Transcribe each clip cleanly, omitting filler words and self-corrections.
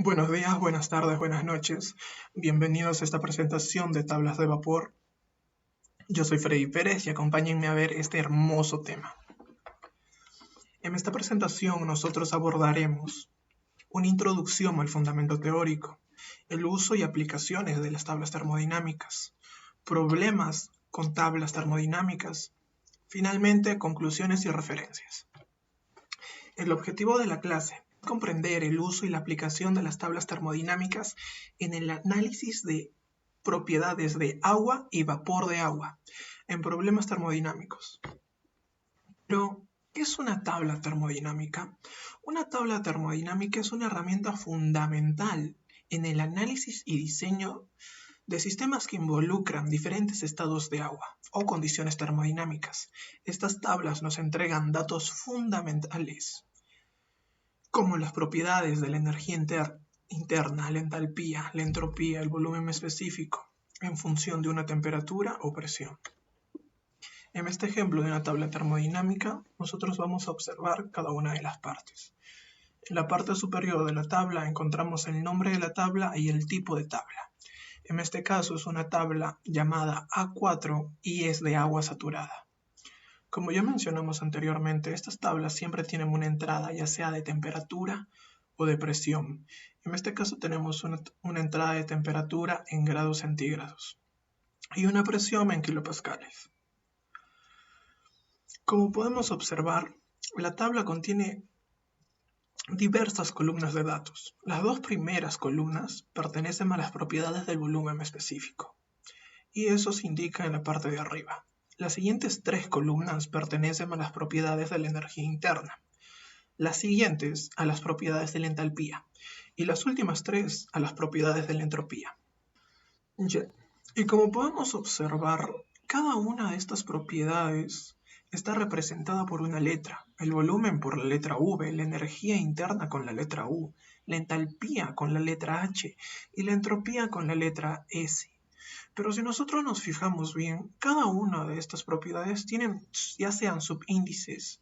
Buenos días, buenas tardes, buenas noches. Bienvenidos a esta presentación de tablas de vapor. Yo soy Freddy Pérez y acompáñenme a ver este hermoso tema. En esta presentación nosotros abordaremos una introducción al fundamento teórico, el uso y aplicaciones de las tablas termodinámicas, problemas con tablas termodinámicas, finalmente conclusiones y referencias. El objetivo de la clase es comprender el uso y la aplicación de las tablas termodinámicas en el análisis de propiedades de agua y vapor de agua en problemas termodinámicos. Pero, ¿qué es una tabla termodinámica? Una tabla termodinámica es una herramienta fundamental en el análisis y diseño de sistemas que involucran diferentes estados de agua o condiciones termodinámicas. Estas tablas nos entregan datos fundamentales como las propiedades de la energía interna, la entalpía, la entropía, el volumen específico, en función de una temperatura o presión. En este ejemplo de una tabla termodinámica, nosotros vamos a observar cada una de las partes. En la parte superior de la tabla encontramos el nombre de la tabla y el tipo de tabla. En este caso es una tabla llamada A4 y es de agua saturada. Como ya mencionamos anteriormente, estas tablas siempre tienen una entrada ya sea de temperatura o de presión. En este caso tenemos una entrada de temperatura en grados centígrados y una presión en kilopascales. Como podemos observar, la tabla contiene diversas columnas de datos. Las dos primeras columnas pertenecen a las propiedades del volumen específico y eso se indica en la parte de arriba. Las siguientes tres columnas pertenecen a las propiedades de la energía interna, las siguientes a las propiedades de la entalpía y las últimas tres a las propiedades de la entropía. Y como podemos observar, cada una de estas propiedades está representada por una letra, el volumen por la letra V, la energía interna con la letra U, la entalpía con la letra H y la entropía con la letra S. Pero si nosotros nos fijamos bien, cada una de estas propiedades tienen ya sean subíndices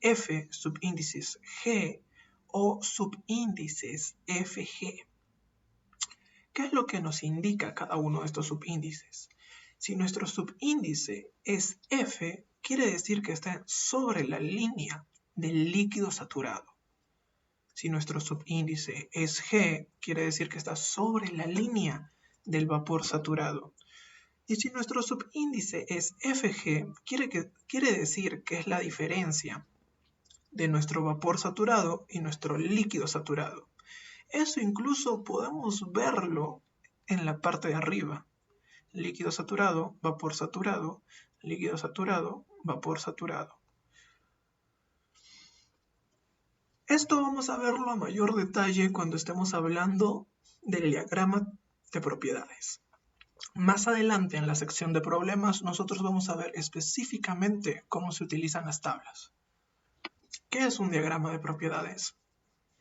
F, subíndices G o subíndices FG. ¿Qué es lo que nos indica cada uno de estos subíndices? Si nuestro subíndice es F, quiere decir que está sobre la línea del líquido saturado. Si nuestro subíndice es G, quiere decir que está sobre la línea del vapor saturado. Y si nuestro subíndice es FG, quiere decir que es la diferencia de nuestro vapor saturado y nuestro líquido saturado. Eso incluso podemos verlo en la parte de arriba. Líquido saturado, vapor saturado, líquido saturado, vapor saturado. Esto vamos a verlo a mayor detalle cuando estemos hablando del diagrama de propiedades. Más adelante en la sección de problemas nosotros vamos a ver específicamente cómo se utilizan las tablas. ¿Qué es un diagrama de propiedades?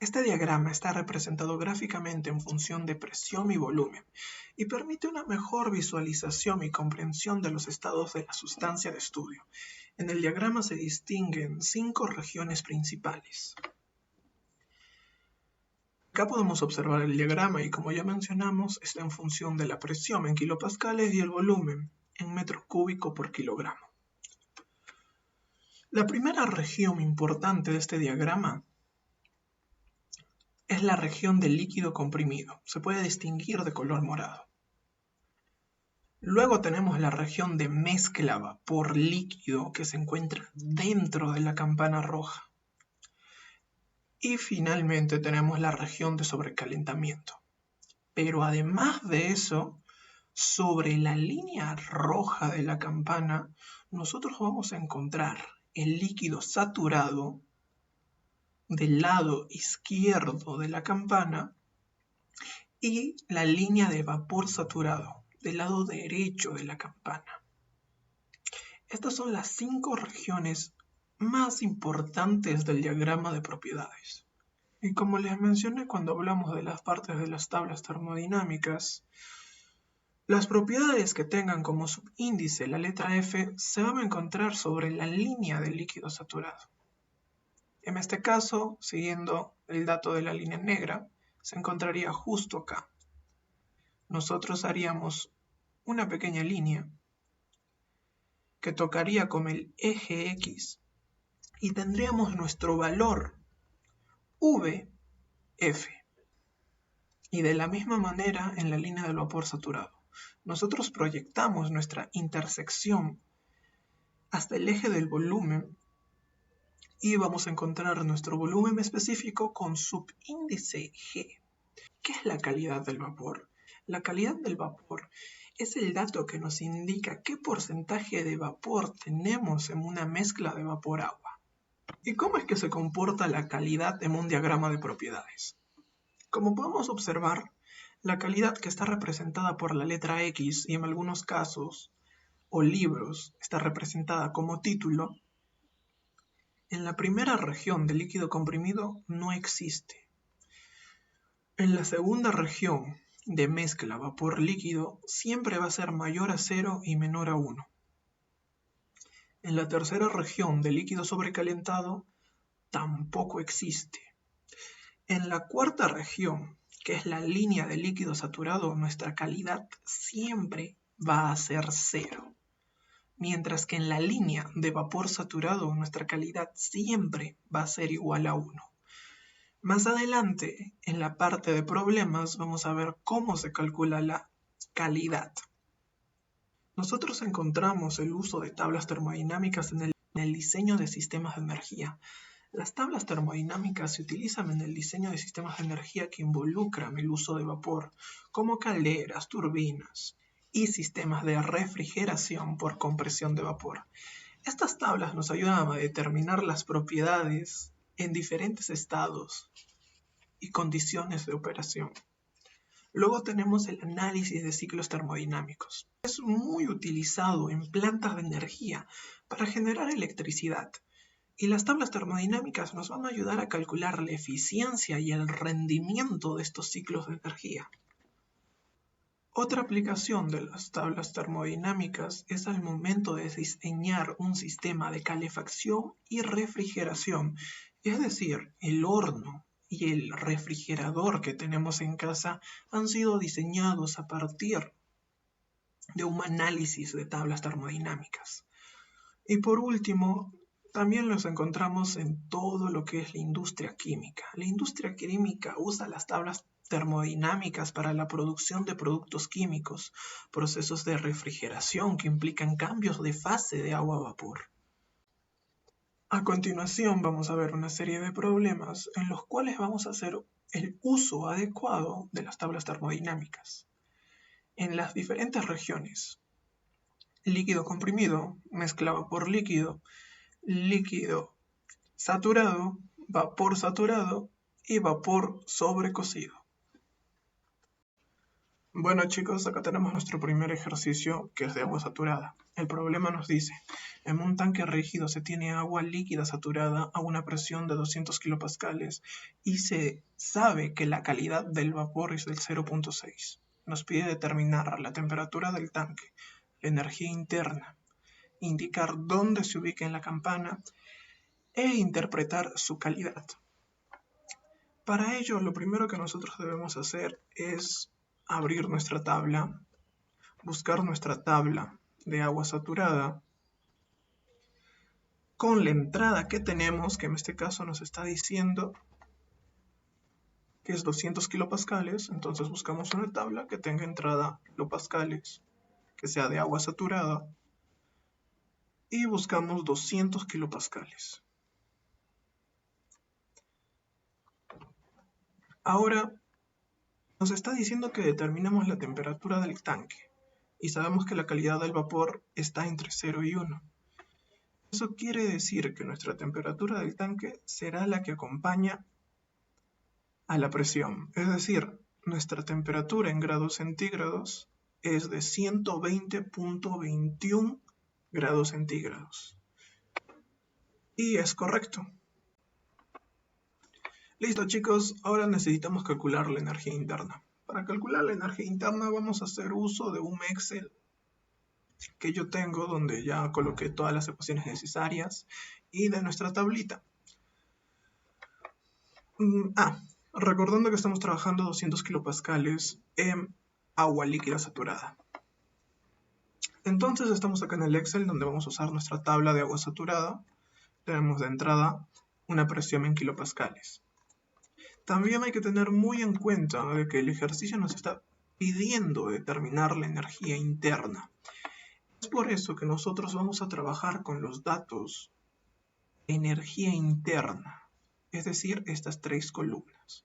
Este diagrama está representado gráficamente en función de presión y volumen y permite una mejor visualización y comprensión de los estados de la sustancia de estudio. En el diagrama se distinguen 5 regiones principales. Acá podemos observar el diagrama y como ya mencionamos, está en función de la presión en kilopascales y el volumen en metro cúbico por kilogramo. La primera región importante de este diagrama es la región del líquido comprimido. Se puede distinguir de color morado. Luego tenemos la región de mezcla vapor líquido que se encuentra dentro de la campana roja. Y finalmente tenemos la región de sobrecalentamiento. Pero además de eso, sobre la línea roja de la campana, nosotros vamos a encontrar el líquido saturado del lado izquierdo de la campana y la línea de vapor saturado del lado derecho de la campana. Estas son las 5 regiones más importantes del diagrama de propiedades. Y como les mencioné cuando hablamos de las partes de las tablas termodinámicas, las propiedades que tengan como subíndice la letra F se van a encontrar sobre la línea del líquido saturado. En este caso, siguiendo el dato de la línea negra, se encontraría justo acá. Nosotros haríamos una pequeña línea que tocaría con el eje X y tendríamos nuestro valor VF. Y de la misma manera en la línea del vapor saturado. Nosotros proyectamos nuestra intersección hasta el eje del volumen y vamos a encontrar nuestro volumen específico con subíndice G. ¿Qué es la calidad del vapor? La calidad del vapor es el dato que nos indica qué porcentaje de vapor tenemos en una mezcla de vapor-agua. ¿Y cómo es que se comporta la calidad en un diagrama de propiedades? Como podemos observar, la calidad que está representada por la letra X y en algunos casos o libros está representada como título, en la primera región del líquido comprimido no existe. En la segunda región de mezcla vapor-líquido siempre va a ser mayor a 0 y menor a 1. En la tercera región de líquido sobrecalentado tampoco existe. En la cuarta región, que es la línea de líquido saturado, nuestra calidad siempre va a ser 0. Mientras que en la línea de vapor saturado, nuestra calidad siempre va a ser igual a 1. Más adelante, en la parte de problemas, vamos a ver cómo se calcula la calidad. Nosotros encontramos el uso de tablas termodinámicas en el diseño de sistemas de energía. Las tablas termodinámicas se utilizan en el diseño de sistemas de energía que involucran el uso de vapor, como calderas, turbinas y sistemas de refrigeración por compresión de vapor. Estas tablas nos ayudan a determinar las propiedades en diferentes estados y condiciones de operación. Luego tenemos el análisis de ciclos termodinámicos. Es muy utilizado en plantas de energía para generar electricidad. Y las tablas termodinámicas nos van a ayudar a calcular la eficiencia y el rendimiento de estos ciclos de energía. Otra aplicación de las tablas termodinámicas es al momento de diseñar un sistema de calefacción y refrigeración, es decir, el horno y el refrigerador que tenemos en casa han sido diseñados a partir de un análisis de tablas termodinámicas. Y por último, también los encontramos en todo lo que es la industria química. La industria química usa las tablas termodinámicas para la producción de productos químicos, procesos de refrigeración que implican cambios de fase de agua a vapor. A continuación vamos a ver una serie de problemas en los cuales vamos a hacer el uso adecuado de las tablas termodinámicas. En las diferentes regiones, líquido comprimido, mezcla vapor-líquido, líquido saturado, vapor saturado y vapor sobrecocido. Bueno chicos, acá tenemos nuestro primer ejercicio que es de agua saturada. El problema nos dice, en un tanque rígido se tiene agua líquida saturada a una presión de 200 kilopascales y se sabe que la calidad del vapor es del 0.6. Nos pide determinar la temperatura del tanque, la energía interna, indicar dónde se ubica en la campana e interpretar su calidad. Para ello, lo primero que nosotros debemos hacer es abrir nuestra tabla, buscar nuestra tabla de agua saturada con la entrada que tenemos, que en este caso nos está diciendo que es 200 kilopascales, entonces buscamos una tabla que tenga entrada kilopascales, que sea de agua saturada, y buscamos 200 kilopascales. Ahora nos está diciendo que determinemos la temperatura del tanque y sabemos que la calidad del vapor está entre 0 y 1. Eso quiere decir que nuestra temperatura del tanque será la que acompaña a la presión, es decir, nuestra temperatura en grados centígrados es de 120.21 grados centígrados. Y es correcto. Listo chicos, ahora necesitamos calcular la energía interna. Para calcular la energía interna vamos a hacer uso de un Excel que yo tengo donde ya coloqué todas las ecuaciones necesarias y de nuestra tablita. Recordando que estamos trabajando 200 kilopascales en agua líquida saturada. Entonces estamos acá en el Excel donde vamos a usar nuestra tabla de agua saturada. Tenemos de entrada una presión en kilopascales. También hay que tener muy en cuenta de que el ejercicio nos está pidiendo determinar la energía interna. Es por eso que nosotros vamos a trabajar con los datos de energía interna, es decir, estas tres columnas.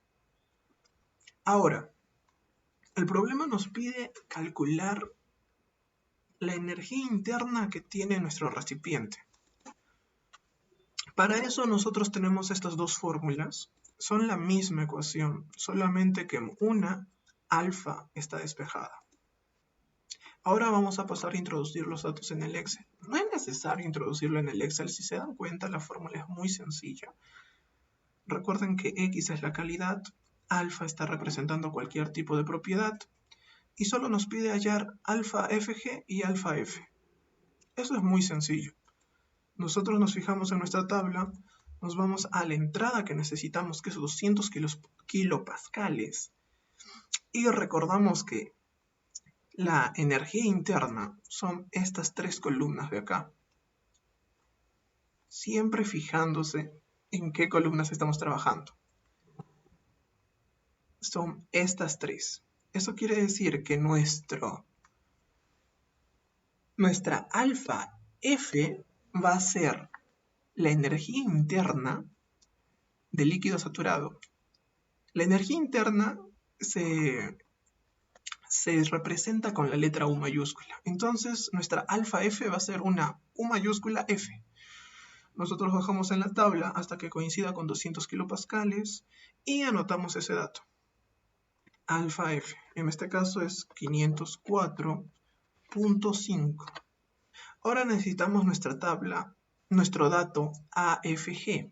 Ahora, el problema nos pide calcular la energía interna que tiene nuestro recipiente. Para eso nosotros tenemos estas dos fórmulas. Son la misma ecuación, solamente que una alfa está despejada. Ahora vamos a pasar a introducir los datos en el Excel. No es necesario introducirlo en el Excel. Si se dan cuenta, la fórmula es muy sencilla. Recuerden que X es la calidad, alfa está representando cualquier tipo de propiedad, y solo nos pide hallar alfa FG y alfa F. Eso es muy sencillo. Nosotros nos fijamos en nuestra tabla, nos vamos a la entrada que necesitamos, que es 200 kilopascales, y recordamos que la energía interna son estas tres columnas de acá. Siempre fijándose en qué columnas estamos trabajando. Son estas tres. Eso quiere decir que nuestra alfa F va a ser la energía interna del líquido saturado. La energía interna se representa con la letra U mayúscula. Entonces, nuestra alfa F va a ser una U mayúscula F. Nosotros bajamos en la tabla hasta que coincida con 200 kilopascales y anotamos ese dato. Alfa F, en este caso es 504.5. Ahora necesitamos nuestra tabla, nuestro dato AFG.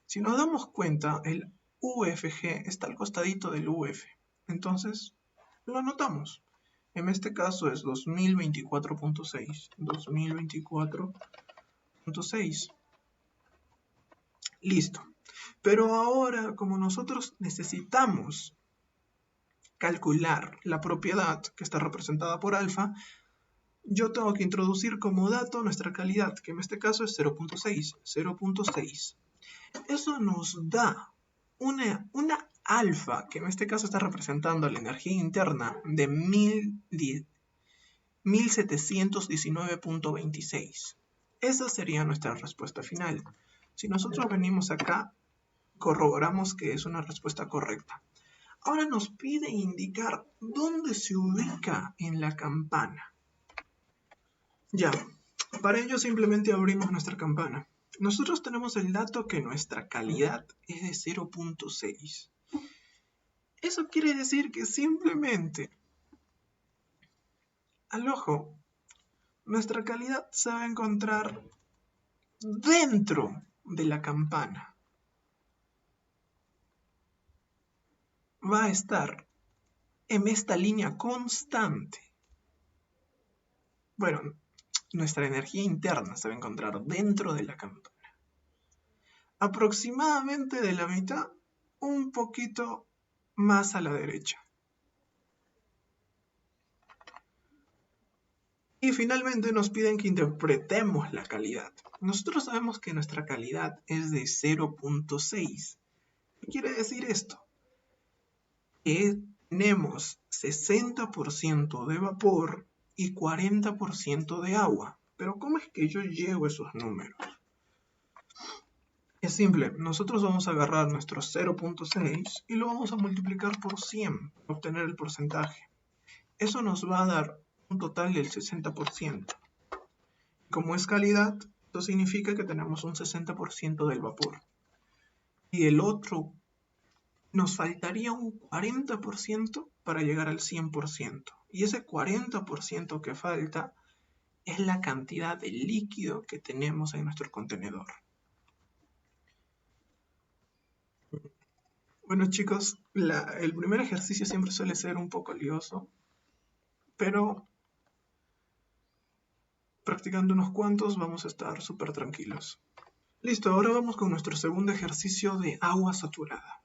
Si nos damos cuenta, el UFG está al costadito del UF. Entonces, lo anotamos. En este caso es 2024.6. 2024.6. Listo. Pero ahora, como nosotros necesitamos calcular la propiedad que está representada por alfa, yo tengo que introducir como dato nuestra calidad, que en este caso es 0.6. 0.6. Eso nos da una alfa, que en este caso está representando la energía interna de 1719.26. Esa sería nuestra respuesta final. Si nosotros venimos acá, corroboramos que es una respuesta correcta. Ahora nos pide indicar dónde se ubica en la campana. Ya, para ello simplemente abrimos nuestra campana. Nosotros tenemos el dato que nuestra calidad es de 0.6. Eso quiere decir que simplemente, al ojo, nuestra calidad se va a encontrar dentro de la campana. Va a estar en esta línea constante. Bueno, nuestra energía interna se va a encontrar dentro de la campana. Aproximadamente de la mitad, un poquito más a la derecha. Y finalmente nos piden que interpretemos la calidad. Nosotros sabemos que nuestra calidad es de 0.6. ¿Qué quiere decir esto? Que tenemos 60% de vapor y 40% de agua. Pero ¿cómo es que yo llevo esos números? Es simple, nosotros vamos a agarrar nuestro 0.6 y lo vamos a multiplicar por 100 para obtener el porcentaje. Eso nos va a dar un total del 60%. Como es calidad, esto significa que tenemos un 60% del vapor. Y el otro, nos faltaría un 40% para llegar al 100%. Y ese 40% que falta es la cantidad de líquido que tenemos en nuestro contenedor. Bueno chicos, el primer ejercicio siempre suele ser un poco lioso, pero practicando unos cuantos vamos a estar súper tranquilos. Listo, ahora vamos con nuestro segundo ejercicio de agua saturada.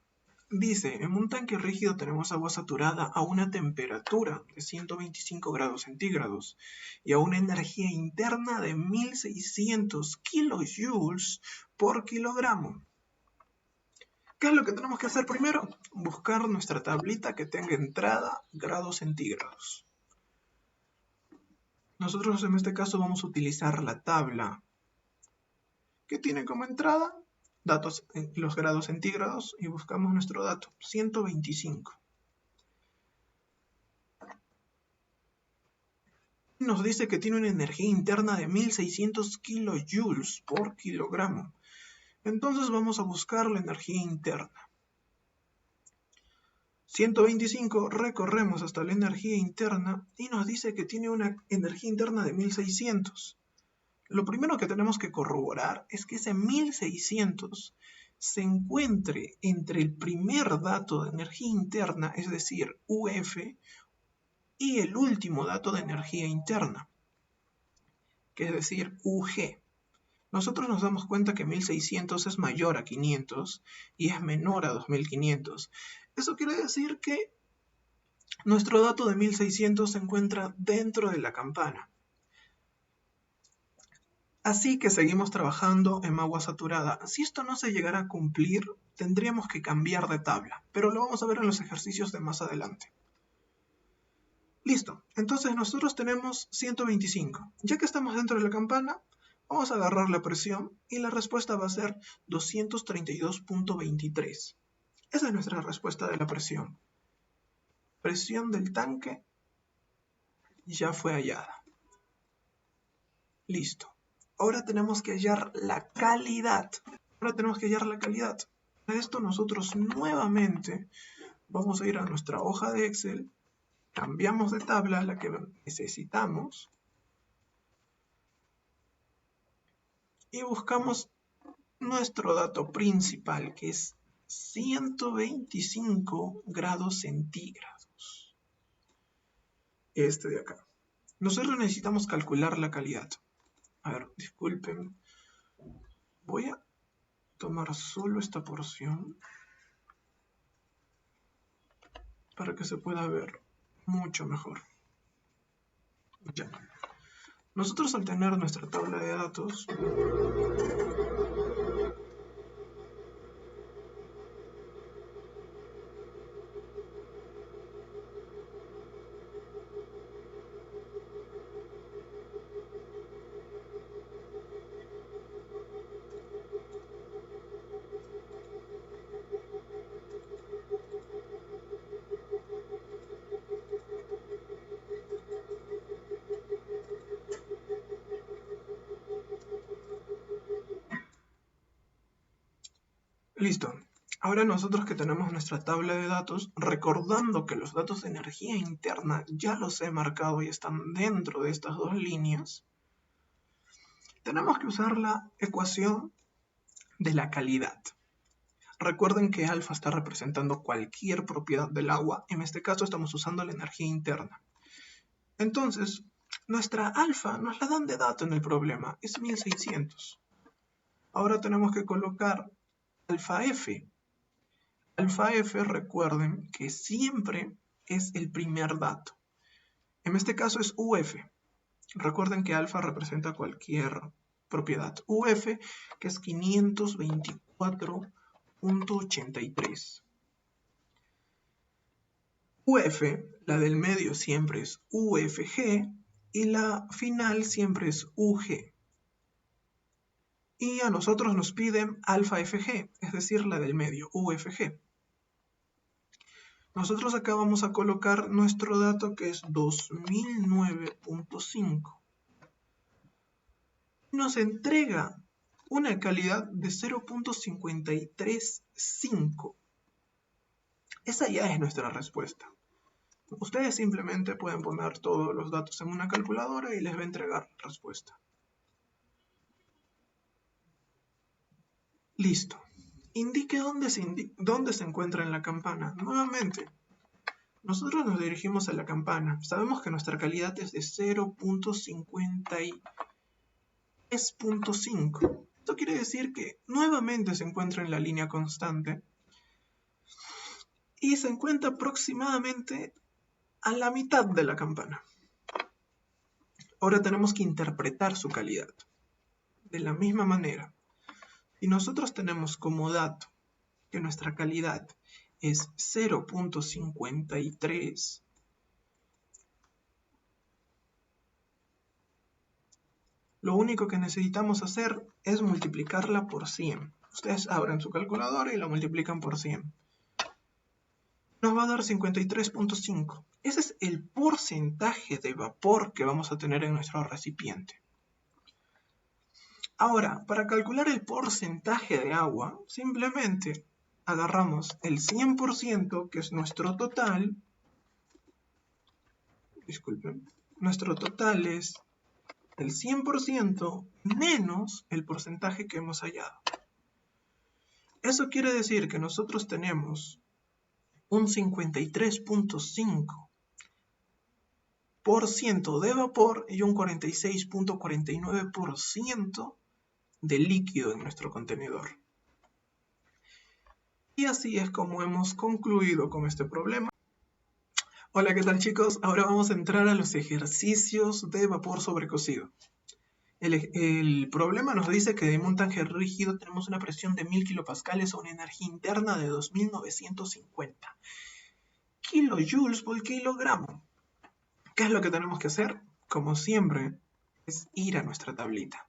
Dice, en un tanque rígido tenemos agua saturada a una temperatura de 125 grados centígrados y a una energía interna de 1600 kilojoules por kilogramo. ¿Qué es lo que tenemos que hacer primero? Buscar nuestra tablita que tenga entrada grados centígrados. Nosotros en este caso vamos a utilizar la tabla que tiene como entrada datos en los grados centígrados y buscamos nuestro dato, 125. Nos dice que tiene una energía interna de 1600 kilojoules por kilogramo. Entonces vamos a buscar la energía interna. 125 recorremos hasta la energía interna y nos dice que tiene una energía interna de 1600. Lo primero que tenemos que corroborar es que ese 1600 se encuentre entre el primer dato de energía interna, es decir, UF, y el último dato de energía interna, que es decir, UG. Nosotros nos damos cuenta que 1600 es mayor a 500 y es menor a 2500. Eso quiere decir que nuestro dato de 1600 se encuentra dentro de la campana. Así que seguimos trabajando en agua saturada. Si esto no se llegara a cumplir, tendríamos que cambiar de tabla, pero lo vamos a ver en los ejercicios de más adelante. Listo, entonces nosotros tenemos 125. Ya que estamos dentro de la campana, vamos a agarrar la presión y la respuesta va a ser 232.23. Esa es nuestra respuesta de la presión. Presión del tanque ya fue hallada. Listo. Ahora tenemos que hallar la calidad. Para esto nosotros nuevamente vamos a ir a nuestra hoja de Excel, cambiamos de tabla la que necesitamos y buscamos nuestro dato principal, que es 125 grados centígrados. Este de acá. Nosotros necesitamos calcular la calidad. A ver, disculpen. Voy a tomar solo esta porción para que se pueda ver mucho mejor. Ya. Nosotros al tener nuestra tabla de datos, listo. Ahora nosotros que tenemos nuestra tabla de datos, recordando que los datos de energía interna ya los he marcado y están dentro de estas dos líneas, tenemos que usar la ecuación de la calidad. Recuerden que alfa está representando cualquier propiedad del agua. En este caso estamos usando la energía interna. Entonces, nuestra alfa nos la dan de dato en el problema. Es 1600. Ahora tenemos que colocar alfa F. Alfa F, recuerden que siempre es el primer dato. En este caso es UF. Recuerden que alfa representa cualquier propiedad. UF, que es 524.83. UF, la del medio siempre es UFG y la final siempre es UG. Y a nosotros nos piden alfa FG, es decir, la del medio, UFG. Nosotros acá vamos a colocar nuestro dato que es 2009.5. Nos entrega una calidad de 0.535. Esa ya es nuestra respuesta. Ustedes simplemente pueden poner todos los datos en una calculadora y les va a entregar la respuesta. Listo. Indique dónde se encuentra en la campana. Nuevamente, nosotros nos dirigimos a la campana. Sabemos que nuestra calidad es de 0.53.5. Esto quiere decir que nuevamente se encuentra en la línea constante. y se encuentra aproximadamente a la mitad de la campana. Ahora tenemos que interpretar su calidad. De la misma manera, si nosotros tenemos como dato que nuestra calidad es 0.53, lo único que necesitamos hacer es multiplicarla por 100. Ustedes abren su calculadora y la multiplican por 100. Nos va a dar 53.5. Ese es el porcentaje de vapor que vamos a tener en nuestro recipiente. Ahora, para calcular el porcentaje de agua, simplemente agarramos el 100%, que es nuestro total. Disculpen. Nuestro total es el 100% menos el porcentaje que hemos hallado. Eso quiere decir que nosotros tenemos un 53.5% de vapor y un 46.49% de líquido en nuestro contenedor. Y así es como hemos concluido con este problema. Hola, ¿qué tal chicos? Ahora vamos a entrar a los ejercicios de vapor sobrecocido. El problema nos dice que en un tanque rígido tenemos una presión de 1000 kilopascales o una energía interna de 2950 kilojoules por kilogramo. ¿Qué es lo que tenemos que hacer? Como siempre, es ir a nuestra tablita.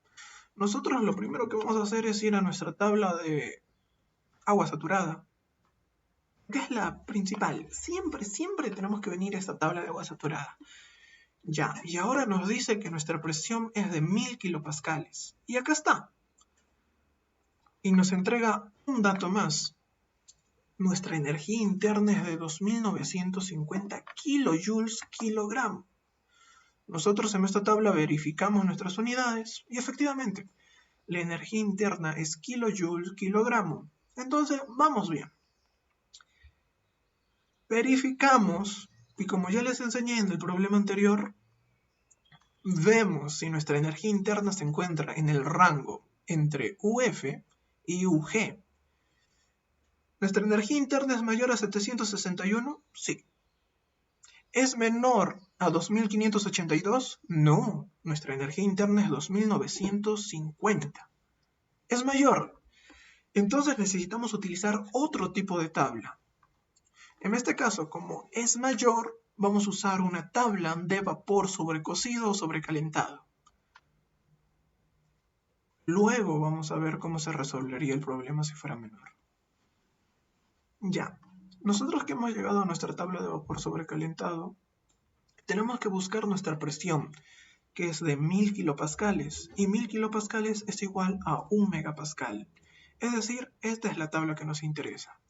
Nosotros lo primero que vamos a hacer es ir a nuestra tabla de agua saturada, que es la principal. Siempre tenemos que venir a esta tabla de agua saturada. Ya, y ahora nos dice que nuestra presión es de 1000 kilopascales. Y acá está. Y nos entrega un dato más. Nuestra energía interna es de 2950 kilojoules kilogramo. Nosotros en esta tabla verificamos nuestras unidades y efectivamente la energía interna es kilojoules kilogramo. Entonces vamos bien. Verificamos y como ya les enseñé en el problema anterior, vemos si nuestra energía interna se encuentra en el rango entre UF y UG. ¿Nuestra energía interna es mayor a 761? Sí. ¿Es menor a 2582? No. Nuestra energía interna es 2950. ¿Es mayor? Entonces necesitamos utilizar otro tipo de tabla. En este caso, como es mayor, vamos a usar una tabla de vapor sobrecocido o sobrecalentado. Luego vamos a ver cómo se resolvería el problema si fuera menor. Ya, nosotros que hemos llegado a nuestra tabla de vapor sobrecalentado, tenemos que buscar nuestra presión, que es de 1000 kilopascales, y 1000 kilopascales es igual a 1 megapascal. Es decir, esta es la tabla que nos interesa.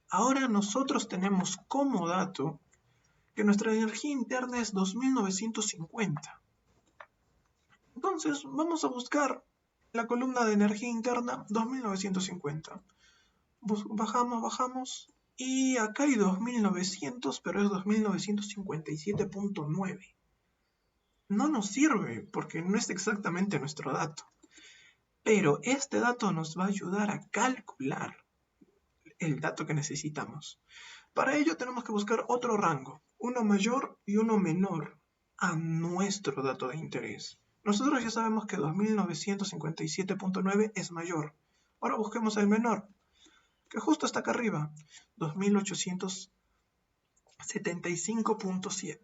Ahora nosotros tenemos como dato que nuestra energía interna es 2950. Entonces vamos a buscar la columna de energía interna 2950. Bajamos y acá hay 2900, pero es 2957.9. No nos sirve porque no es exactamente nuestro dato. Pero este dato nos va a ayudar a calcular el dato que necesitamos. Para ello tenemos que buscar otro rango, uno mayor y uno menor a nuestro dato de interés. Nosotros ya sabemos que 2957.9 es mayor. Ahora busquemos el menor, que justo está acá arriba, 2875.7.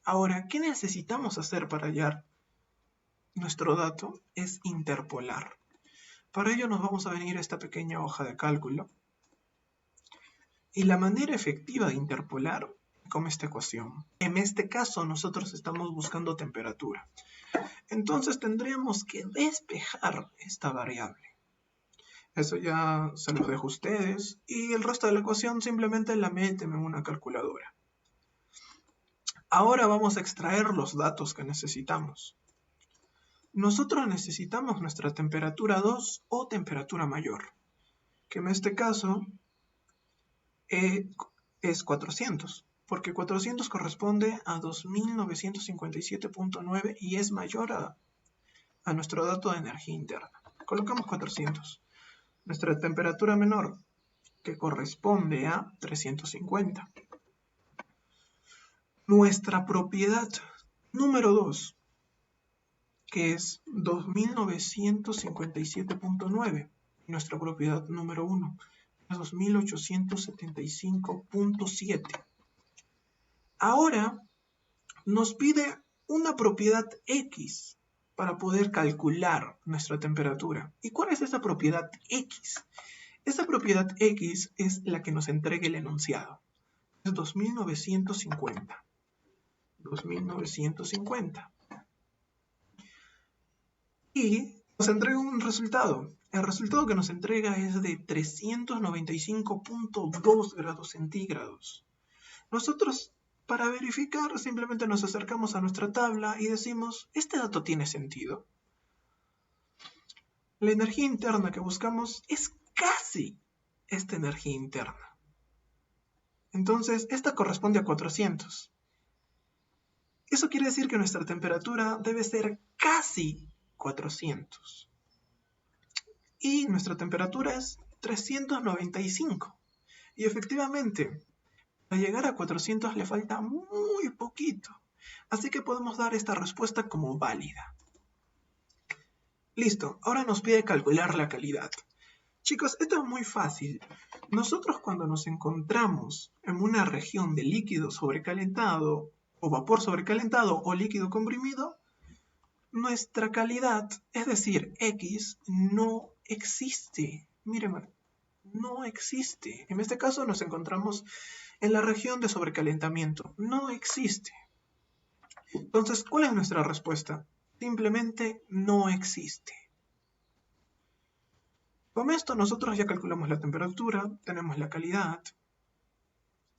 Ahora, ¿qué necesitamos hacer para hallar nuestro dato? Es interpolar. Para ello nos vamos a venir a esta pequeña hoja de cálculo. Y la manera efectiva de interpolar es como esta ecuación. En este caso nosotros estamos buscando temperatura. Entonces tendríamos que despejar esta variable. Eso ya se los dejo a ustedes. Y el resto de la ecuación simplemente la meten en una calculadora. Ahora vamos a extraer los datos que necesitamos. Nosotros necesitamos nuestra temperatura 2 o temperatura mayor, que en este caso es 400, porque 400 corresponde a 2957.9 y es mayor a nuestro dato de energía interna. Colocamos 400. Nuestra temperatura menor que corresponde a 350. Nuestra propiedad número 2, que es 2957.9. Nuestra propiedad número 1 es 2875.7. Ahora nos pide una propiedad X para poder calcular nuestra temperatura. ¿Y cuál es esa propiedad X? Esa propiedad X es la que nos entrega el enunciado. Es 2950. 2950. Y nos entrega un resultado. El resultado que nos entrega es de 395.2 grados centígrados. Nosotros, para verificar, simplemente nos acercamos a nuestra tabla y decimos, ¿este dato tiene sentido? La energía interna que buscamos es casi esta energía interna. Entonces, esta corresponde a 400. Eso quiere decir que nuestra temperatura debe ser casi 400. Y nuestra temperatura es 395. Y efectivamente, para llegar a 400 le falta muy poquito. Así que podemos dar esta respuesta como válida. Listo, ahora nos pide calcular la calidad. Chicos, esto es muy fácil. Nosotros cuando nos encontramos en una región de líquido sobrecalentado, o vapor sobrecalentado, o líquido comprimido, nuestra calidad, es decir, X, no existe. Miren, no existe. En este caso nos encontramos en la región de sobrecalentamiento. No existe. Entonces, ¿cuál es nuestra respuesta? Simplemente no existe. Con esto nosotros ya calculamos la temperatura, tenemos la calidad.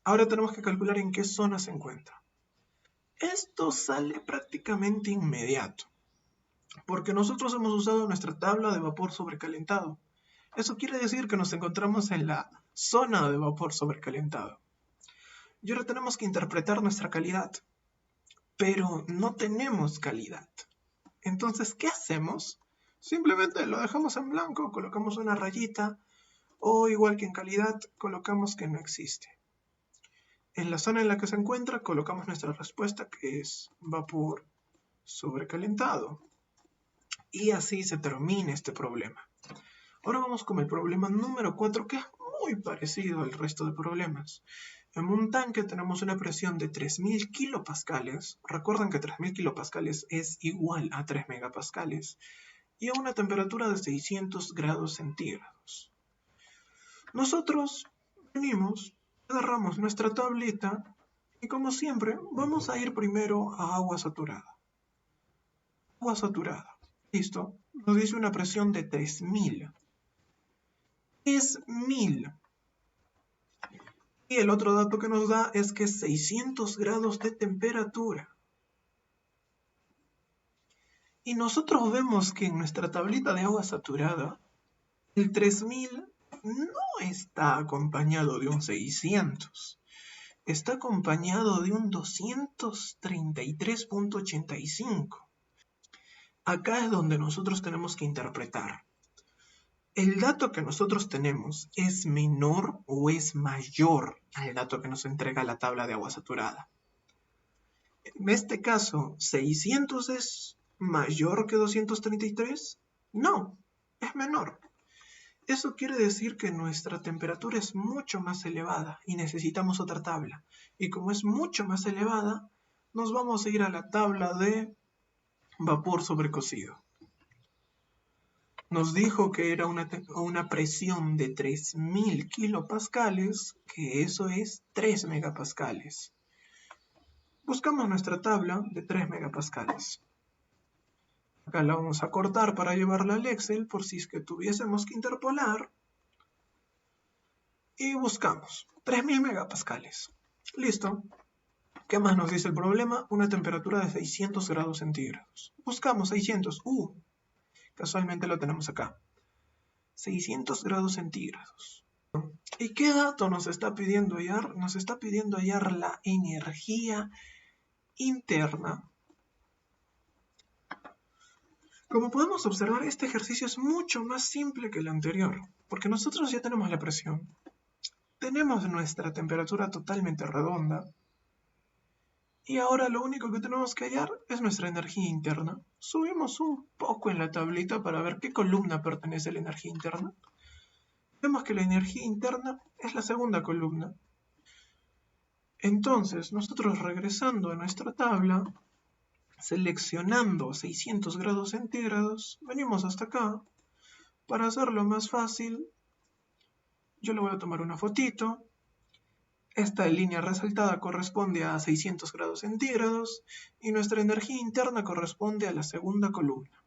Ahora tenemos que calcular en qué zona se encuentra. Esto sale prácticamente inmediato, porque nosotros hemos usado nuestra tabla de vapor sobrecalentado. Eso quiere decir que nos encontramos en la zona de vapor sobrecalentado. Y ahora tenemos que interpretar nuestra calidad, pero no tenemos calidad. Entonces, ¿qué hacemos? Simplemente lo dejamos en blanco, colocamos una rayita, o igual que en calidad, colocamos que no existe. En la zona en la que se encuentra, colocamos nuestra respuesta, que es vapor sobrecalentado. Y así se termina este problema. Ahora vamos con el problema número 4, que es muy parecido al resto de problemas. En un tanque tenemos una presión de 3000 kilopascales. Recuerden que 3000 kilopascales es igual a 3 megapascales. Y a una temperatura de 600 grados centígrados. Nosotros venimos, agarramos nuestra tablita y como siempre vamos a ir primero a agua saturada. Agua saturada. Listo. Nos dice una presión de 3000. Es 1000. Y el otro dato que nos da es que es 600 grados de temperatura. Y nosotros vemos que en nuestra tablita de agua saturada, el 3000 no está acompañado de un 600. Está acompañado de un 233.85. Acá es donde nosotros tenemos que interpretar. ¿El dato que nosotros tenemos es menor o es mayor al dato que nos entrega la tabla de agua saturada? En este caso, ¿600 es mayor que 233? No, es menor. Eso quiere decir que nuestra temperatura es mucho más elevada y necesitamos otra tabla. Y como es mucho más elevada, nos vamos a ir a la tabla de vapor sobrecocido. Nos dijo que era una presión de 3000 kilopascales, que eso es 3 megapascales. Buscamos nuestra tabla de 3 megapascales. Acá la vamos a cortar para llevarla al Excel por si es que tuviésemos que interpolar. Y buscamos 3000 megapascales. Listo. ¿Qué más nos dice el problema? Una temperatura de 600 grados centígrados. Buscamos 600. Casualmente lo tenemos acá. 600 grados centígrados. ¿Y qué dato nos está pidiendo hallar? Nos está pidiendo hallar la energía interna. Como podemos observar, este ejercicio es mucho más simple que el anterior, porque nosotros ya tenemos la presión. tenemos nuestra temperatura totalmente redonda. Y ahora lo único que tenemos que hallar es nuestra energía interna. Subimos un poco en la tablita para ver qué columna pertenece a la energía interna. Vemos que la energía interna es la segunda columna. Entonces, nosotros regresando a nuestra tabla, seleccionando 600 grados centígrados, venimos hasta acá. Para hacerlo más fácil, yo le voy a tomar una fotito. Esta línea resaltada corresponde a 600 grados centígrados y nuestra energía interna corresponde a la segunda columna.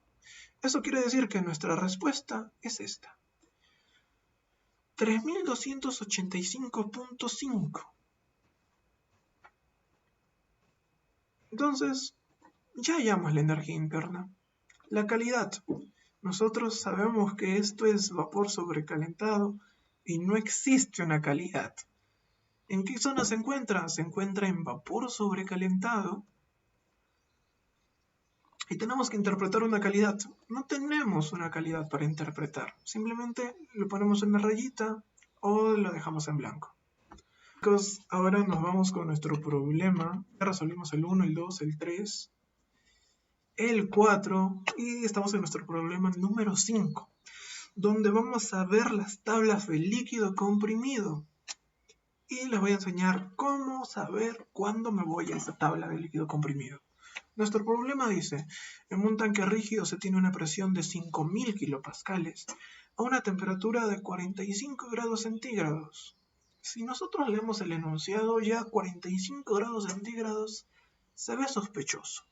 Eso quiere decir que nuestra respuesta es esta. 3285.5. Entonces, ya hallamos la energía interna. La calidad. Nosotros sabemos que esto es vapor sobrecalentado y no existe una calidad. ¿En qué zona se encuentra? Se encuentra en vapor sobrecalentado. Y tenemos que interpretar una calidad. No tenemos una calidad para interpretar. Simplemente lo ponemos en una rayita o lo dejamos en blanco. Chicos, ahora nos vamos con nuestro problema. Ya resolvimos el 1, el 2, el 3, el 4 y estamos en nuestro problema número 5, donde vamos a ver las tablas de líquido comprimido. Y les voy a enseñar cómo saber cuándo me voy a esa tabla de líquido comprimido. Nuestro problema dice, en un tanque rígido se tiene una presión de 5000 kilopascales a una temperatura de 45 grados centígrados. Si nosotros leemos el enunciado, ya 45 grados centígrados se ve sospechoso.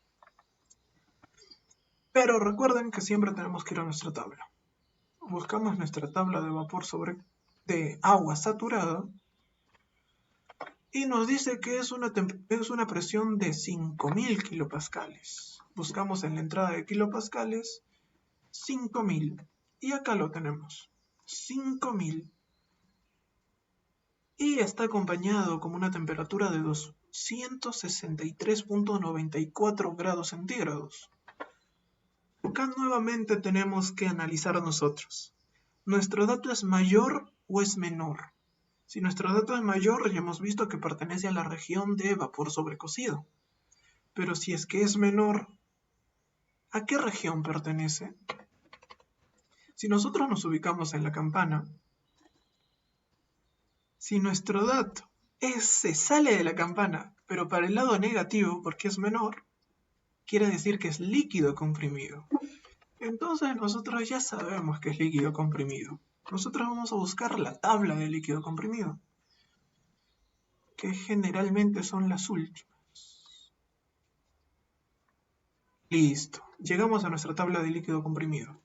Pero recuerden que siempre tenemos que ir a nuestra tabla. Buscamos nuestra tabla de vapor de agua saturada y nos dice que es una presión de 5000 kilopascales. Buscamos en la entrada de kilopascales 5000 y acá lo tenemos, 5000. Y está acompañado con una temperatura de 263.94 grados centígrados. Acá nuevamente tenemos que analizar nosotros. ¿Nuestro dato es mayor o es menor? Si nuestro dato es mayor, ya hemos visto que pertenece a la región de vapor sobrecocido. Pero si es que es menor, ¿a qué región pertenece? Si nosotros nos ubicamos en la campana, si nuestro dato se sale de la campana, pero para el lado negativo, porque es menor, quiere decir que es líquido comprimido. Entonces nosotros ya sabemos que es líquido comprimido. Nosotros vamos a buscar la tabla de líquido comprimido, que generalmente son las últimas. Listo, llegamos a nuestra tabla de líquido comprimido.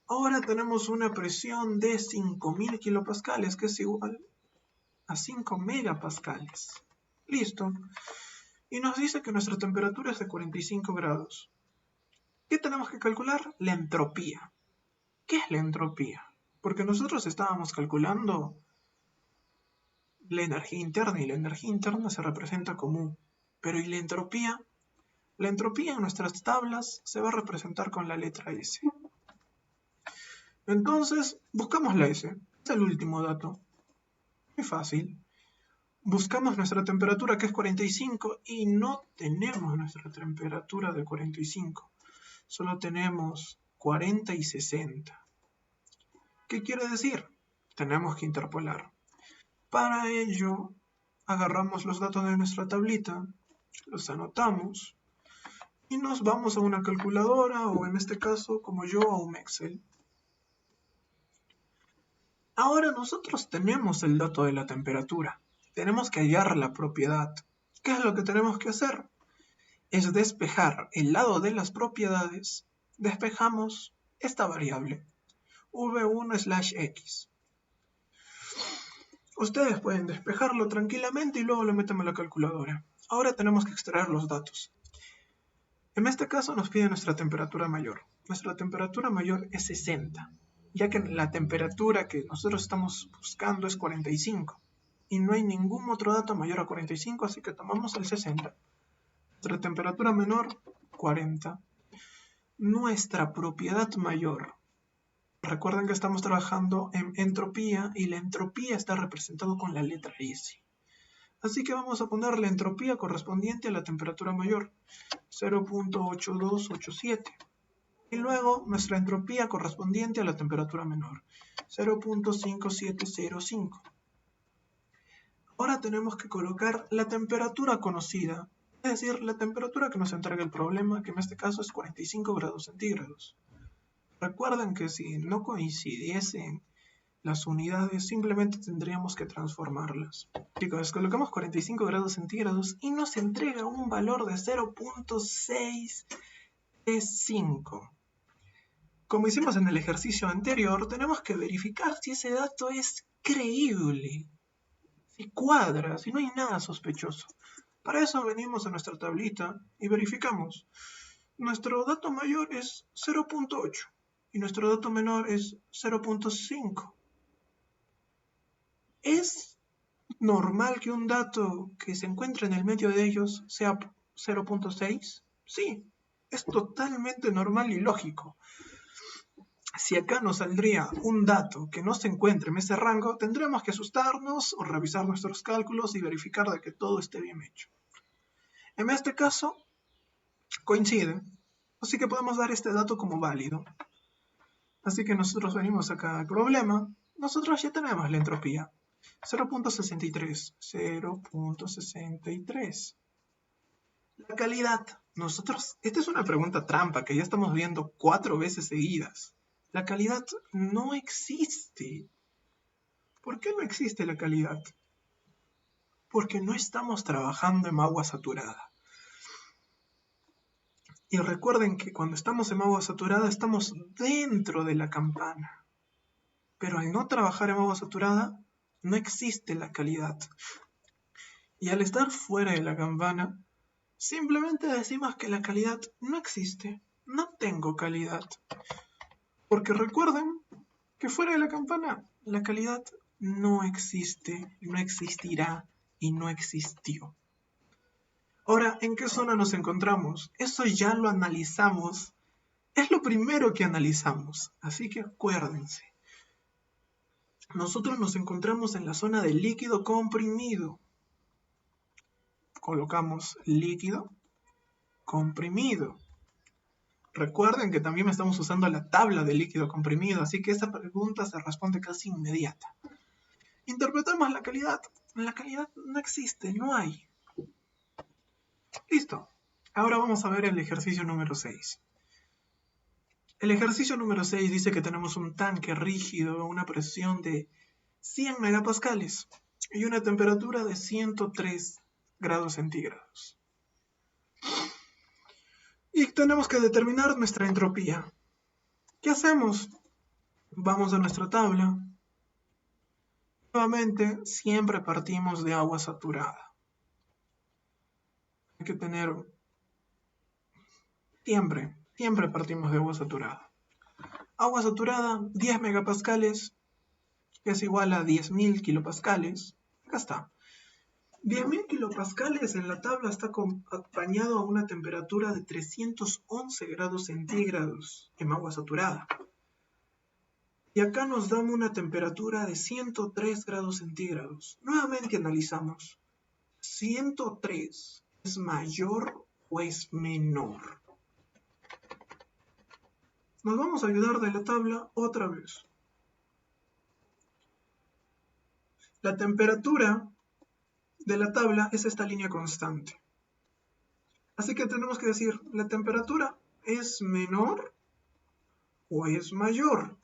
Ahora tenemos una presión de 5000 kilopascales, que es igual a 5 megapascales. Listo. Y nos dice que nuestra temperatura es de 45 grados. ¿Qué tenemos que calcular? La entropía. ¿Qué es la entropía? Porque nosotros estábamos calculando la energía interna y la energía interna se representa como U. Pero ¿y la entropía? La entropía en nuestras tablas se va a representar con la letra S. Entonces, buscamos la S. Es el último dato. Muy fácil. Buscamos nuestra temperatura, que es 45, y no tenemos nuestra temperatura de 45. Solo tenemos 40 y 60. ¿Qué quiere decir? Tenemos que interpolar. Para ello, agarramos los datos de nuestra tablita, los anotamos, y nos vamos a una calculadora, o en este caso, como yo, a un Excel. Ahora nosotros tenemos el dato de la temperatura. Tenemos que hallar la propiedad. ¿Qué es lo que tenemos que hacer? Es despejar el lado de las propiedades. Despejamos esta variable, v1/x. Ustedes pueden despejarlo tranquilamente y luego lo meten a la calculadora. Ahora tenemos que extraer los datos. En este caso nos pide nuestra temperatura mayor. Nuestra temperatura mayor es 60, ya que la temperatura que nosotros estamos buscando es 45. Y no hay ningún otro dato mayor a 45, así que tomamos el 60. Nuestra temperatura menor, 40. Nuestra propiedad mayor Recuerden que estamos trabajando en entropía y la entropía está representado con la letra S. Así que vamos a poner la entropía correspondiente a la temperatura mayor, 0.8287. Y luego nuestra entropía correspondiente a la temperatura menor, 0.5705. Ahora tenemos que colocar la temperatura conocida, es decir, la temperatura que nos entrega el problema, que en este caso es 45 grados centígrados. Recuerden que si no coincidiesen las unidades, simplemente tendríamos que transformarlas. Chicos, colocamos 45 grados centígrados y nos entrega un valor de 0.635. Como hicimos en el ejercicio anterior, tenemos que verificar si ese dato es creíble, si cuadra, si no hay nada sospechoso. Para eso venimos a nuestra tablita y verificamos. Nuestro dato mayor es 0.8 y nuestro dato menor es 0.5. ¿Es normal que un dato que se encuentre en el medio de ellos sea 0.6? Sí, es totalmente normal y lógico. Si acá nos saldría un dato que no se encuentre en ese rango, tendremos que asustarnos o revisar nuestros cálculos y verificar de que todo esté bien hecho. En este caso, coincide, así que podemos dar este dato como válido. Así que nosotros venimos acá al problema, nosotros ya tenemos la entropía. 0.63, 0.63. La calidad. Esta es una pregunta trampa que ya estamos viendo 4 veces seguidas. La calidad no existe. ¿Por qué no existe la calidad? Porque no estamos trabajando en agua saturada. Y recuerden que cuando estamos en agua saturada estamos dentro de la campana. Pero al no trabajar en agua saturada, no existe la calidad. Y al estar fuera de la campana, simplemente decimos que la calidad no existe. No tengo calidad. Porque recuerden que fuera de la campana, la calidad no existe, no existirá y no existió. Ahora, ¿en qué zona nos encontramos? Eso ya lo analizamos. Es lo primero que analizamos. Así que acuérdense. Nosotros nos encontramos en la zona del líquido comprimido. Colocamos líquido comprimido. Recuerden que también estamos usando la tabla de líquido comprimido, así que esa pregunta se responde casi inmediata. Interpretamos la calidad. La calidad no existe, no hay. Listo. Ahora vamos a ver el ejercicio número 6. El ejercicio número 6 dice que tenemos un tanque rígido a una presión de 100 megapascales y una temperatura de 103 grados centígrados. Y tenemos que determinar nuestra entropía. ¿Qué hacemos? Vamos a nuestra tabla. Nuevamente, siempre partimos de agua saturada. Hay que tener... Siempre partimos de agua saturada. Agua saturada, 10 megapascales, que es igual a 10.000 kilopascales. Acá está. 10.000 kilopascales en la tabla está acompañado a una temperatura de 311 grados centígrados en agua saturada. Y acá nos da una temperatura de 103 grados centígrados. Nuevamente analizamos. ¿103 es mayor o es menor? Nos vamos a ayudar de la tabla otra vez. La temperatura de la tabla es esta línea constante. Así que tenemos que decir, ¿la temperatura es menor o es mayor?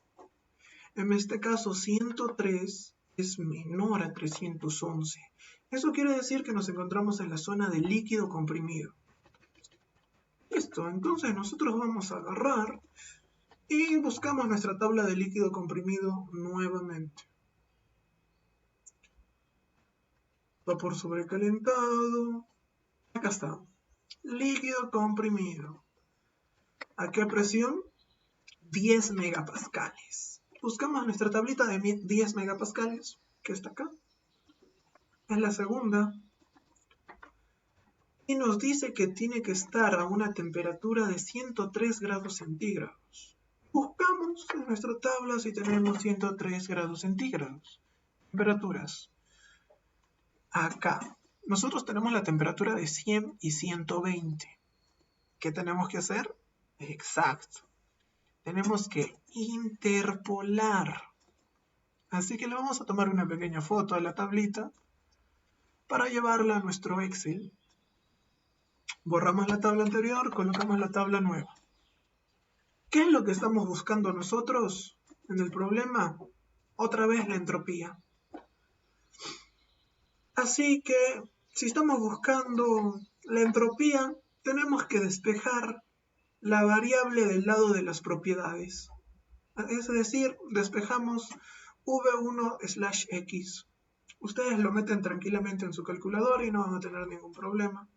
En este caso, 103 es menor a 311. Eso quiere decir que nos encontramos en la zona de líquido comprimido. Listo, entonces nosotros vamos a agarrar y buscamos nuestra tabla de líquido comprimido nuevamente. Vapor sobrecalentado. Acá está. Líquido comprimido. ¿A qué presión? 10 megapascales. Buscamos nuestra tablita de 10 megapascales, que está acá. Es la segunda. Y nos dice que tiene que estar a una temperatura de 103 grados centígrados. Buscamos en nuestra tabla si tenemos 103 grados centígrados. Temperaturas. Acá. Nosotros tenemos la temperatura de 100 y 120. ¿Qué tenemos que hacer? Exacto. Tenemos que interpolar. Así que le vamos a tomar una pequeña foto a la tablita para llevarla a nuestro Excel. Borramos la tabla anterior, colocamos la tabla nueva. ¿Qué es lo que estamos buscando nosotros en el problema? Otra vez la entropía. Así que, si estamos buscando la entropía, tenemos que despejar la variable del lado de las propiedades. Es decir, despejamos v1/x. Ustedes lo meten tranquilamente en su calculadora y no van a tener ningún problema.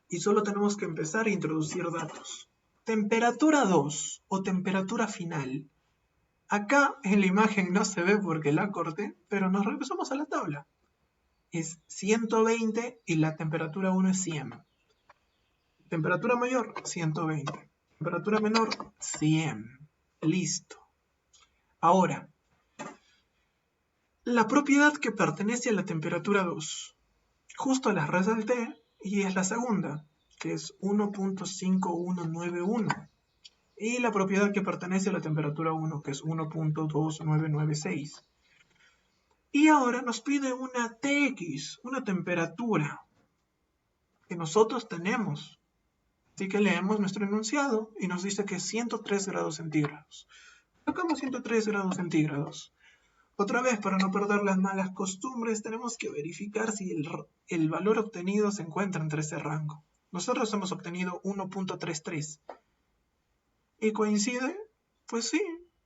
Y solo tenemos que empezar a introducir datos. Temperatura 2 o temperatura final. Acá en la imagen no se ve porque la corté, pero nos regresamos a la tabla. Es 120 y la temperatura 1 es 100. Temperatura mayor, 120. Temperatura menor, 100. Listo. Ahora, la propiedad que pertenece a la temperatura 2. Justo la resalté y es la segunda, que es 1.5191. Y la propiedad que pertenece a la temperatura 1, que es 1.2996. Y ahora nos pide una Tx, una temperatura que nosotros tenemos. Así que leemos nuestro enunciado y nos dice que es 103 grados centígrados. Colocamos 103 grados centígrados. Otra vez, para no perder las malas costumbres, tenemos que verificar si el valor obtenido se encuentra entre ese rango. Nosotros hemos obtenido 1.33. ¿Y coincide? Pues sí,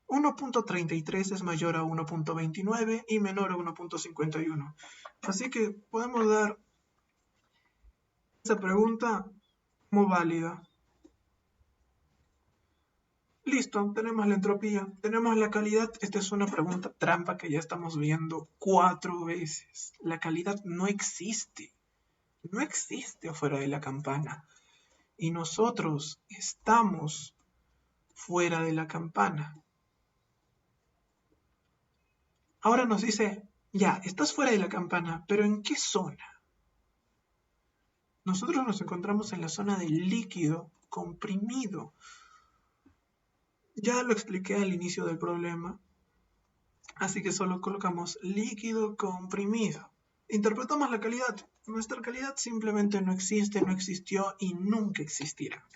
1.33 es mayor a 1.29 y menor a 1.51. Así que podemos dar esa pregunta como válida. Listo, tenemos la entropía, tenemos la calidad. Esta es una pregunta trampa que ya estamos viendo 4 veces. La calidad no existe afuera de la campana. Y nosotros estamos fuera de la campana. Ahora nos dice, ya, estás fuera de la campana, pero ¿en qué zona? Nosotros nos encontramos en la zona del líquido comprimido. Ya lo expliqué al inicio del problema, así que solo colocamos líquido comprimido. Interpretamos la calidad. Nuestra calidad simplemente no existe, no existió y nunca existirá.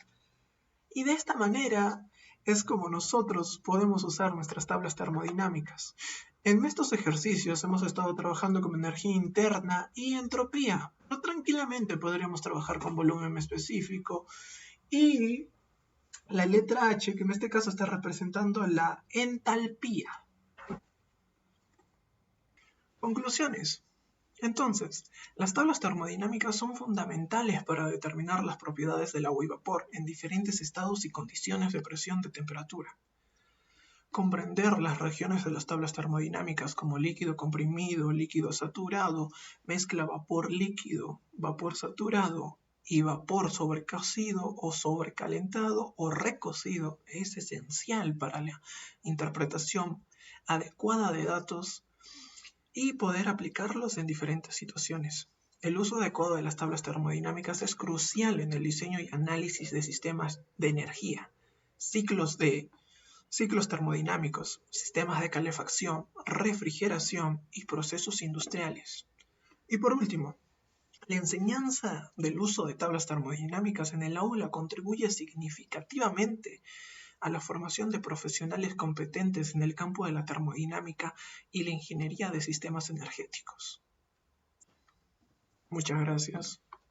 Y de esta manera es como nosotros podemos usar nuestras tablas termodinámicas. En estos ejercicios hemos estado trabajando con energía interna y entropía, pero tranquilamente podríamos trabajar con volumen específico y la letra H, que en este caso está representando la entalpía. Conclusiones. Entonces, las tablas termodinámicas son fundamentales para determinar las propiedades del agua y vapor en diferentes estados y condiciones de presión de temperatura. Comprender las regiones de las tablas termodinámicas como líquido comprimido, líquido saturado, mezcla vapor-líquido, vapor saturado y vapor sobrecocido o sobrecalentado o recocido es esencial para la interpretación adecuada de datos y poder aplicarlos en diferentes situaciones. El uso adecuado de las tablas termodinámicas es crucial en el diseño y análisis de sistemas de energía, ciclos termodinámicos, sistemas de calefacción, refrigeración y procesos industriales. Y por último, la enseñanza del uso de tablas termodinámicas en el aula contribuye significativamente a la formación de profesionales competentes en el campo de la termodinámica y la ingeniería de sistemas energéticos. Muchas gracias.